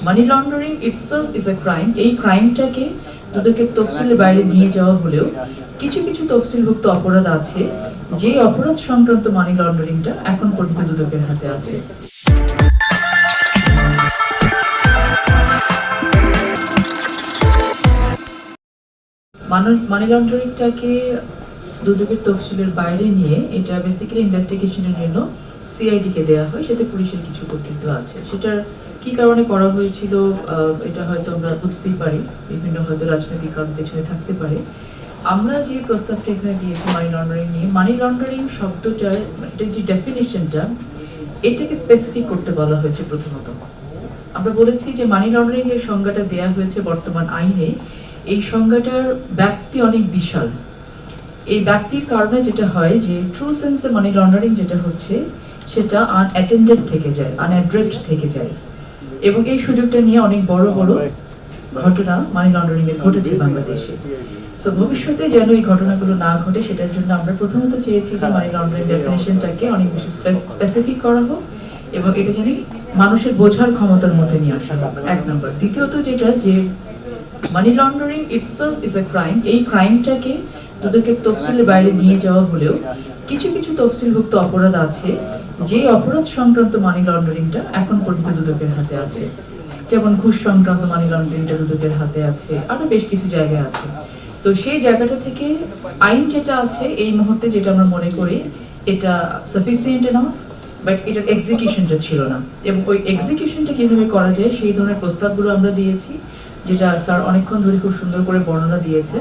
Money laundering itself is a crime. এই ক্রাইমটাকে দুদকের তফসিলের বাইরে নিয়ে যাওয়া হলেও কিছু কিছু তফসিলভুক্ত অপরাধ আছে, যে অপরাধ সংক্রান্ত মানি লন্ডারিংটা এখন পর্যন্ত দুদকের হাতে আছে। মানি লন্ডারিংটাকে দুদকের তফসিলের বাইরে নিয়ে এটা বেসিক্যালি ইনভেস্টিগেশনের জন্য সিআইডিকে দেওয়া হয়, সাথে পুলিশের কিছু কর্তৃত্ব আছে। সেটার কি কারণে করা হয়েছিল এটা হয়তো আমরা বুঝতেই পারি, বিভিন্ন হয়তো রাজনৈতিক কারণ পেছনে থাকতে পারে। আমরা যে প্রস্তাবটা এখানে দিয়েছি মানি লন্ডারিং নিয়ে, মানি লন্ডারিং শব্দটার যে ডেফিনিশনটা এটাকে স্পেসিফিক করতে বলা হয়েছে। প্রথমত আমরা বলেছি যে মানি লন্ডারিং এর সংজ্ঞাটা দেয়া হয়েছে বর্তমান আইনে, এই সংজ্ঞাটার ব্যাপ্তি অনেক বিশাল। এই ব্যাপ্তির কারণে যেটা হয় যে ট্রু সেন্সে মানি লন্ডারিং যেটা হচ্ছে সেটা আনঅ্যাটেন্ডেড থেকে যায়, আনঅ্যাড্রেসড থেকে যায়, এবং এই সুযোগটা নিয়ে অনেক বড় বড় ঘটনা মানি লন্ডারিং এর ঘটেছে বাংলাদেশে। সো ভবিষ্যতে যেন এই ঘটনাগুলো না ঘটে সেটার জন্য আমরা প্রথমত চেয়েছি যে মানি লন্ডারিং ডেফিনিশনটাকে অনেক বেশি স্পেসিফিক করা হোক এবং এটা জানি মানুষের বোঝার ক্ষমতার মধ্যে নিয়ে আসা হোক, এক নম্বর। দ্বিতীয়ত যেটা যে money laundering itself is a crime. এই ক্রাইমটাকে দুদকের তফসিলের বাইরে নিয়ে যাওয়া হলেও কিছু কিছু তফসিলভুক্ত অপরাধ আছে, যে অপরাধ সংক্রান্ত মানি লন্ডারিংটা এখন পর্যন্ত দুদকের হাতে আছে। যেমন ঘুষ সংক্রান্ত মানি লন্ডারিংটা দুদকের হাতে আছে, আরো বেশ কিছু জায়গায় আছে। তো সেই জায়গাটা থেকে আইন যেটা আছে এই মুহূর্তে যেটা আমরা মনে করি এটা সাফিসিয়েন্ট এনাফ, বাট এটার এক্সিকিউশনটা ছিল না, এবং ওই এক্সিকিউশনটা কিভাবে করা যায় সেই ধরনের প্রস্তাবগুলো আমরা দিয়েছি, যেটা স্যার অনেকক্ষণ ধরে খুব সুন্দর করে বর্ণনা দিয়েছে।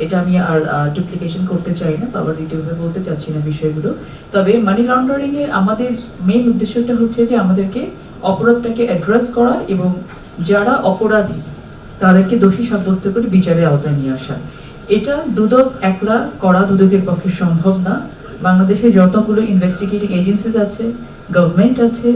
এটা আমি আর ডুপ্লিকেশন করতে চাই না, আবার দ্বিতীয়ভাবে বলতে চাচ্ছি না বিষয়গুলো। তবে মানি লন্ডারিং এর আমাদের মেইন উদ্দেশ্যটা হচ্ছে যে আমাদেরকে অপরাধটাকে অ্যাড্রেস করা এবং যারা অপরাধী তাদেরকে দোষী সাব্যস্ত করে বিচারের আওতায় নিয়ে আসা। এটা দুদক একলা করা দুদকের পক্ষে সম্ভব না। বাংলাদেশে যতগুলো ইনভেস্টিগেটিং এজেন্সিস আছে, গভর্নমেন্ট আছে,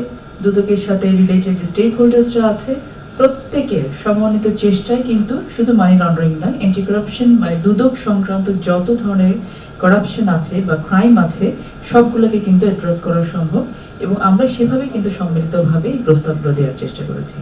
দুদকের সাথে রিলেটেড যে স্টেক হোল্ডার্সরা আছে, প্রত্যেকের সমন্বিত চেষ্টায় কিন্তু শুধু মানি লন্ডারিং নয়, অ্যান্টি কারাপশন মানে দুদক সংক্রান্ত যত ধরনের কারাপশন আছে বা ক্রাইম আছে সবগুলোকে কিন্তু অ্যাড্রেস করা সম্ভব, এবং আমরা সেভাবে কিন্তু সম্মিলিতভাবে এই প্রস্তাবগুলো দেওয়ার চেষ্টা করেছি।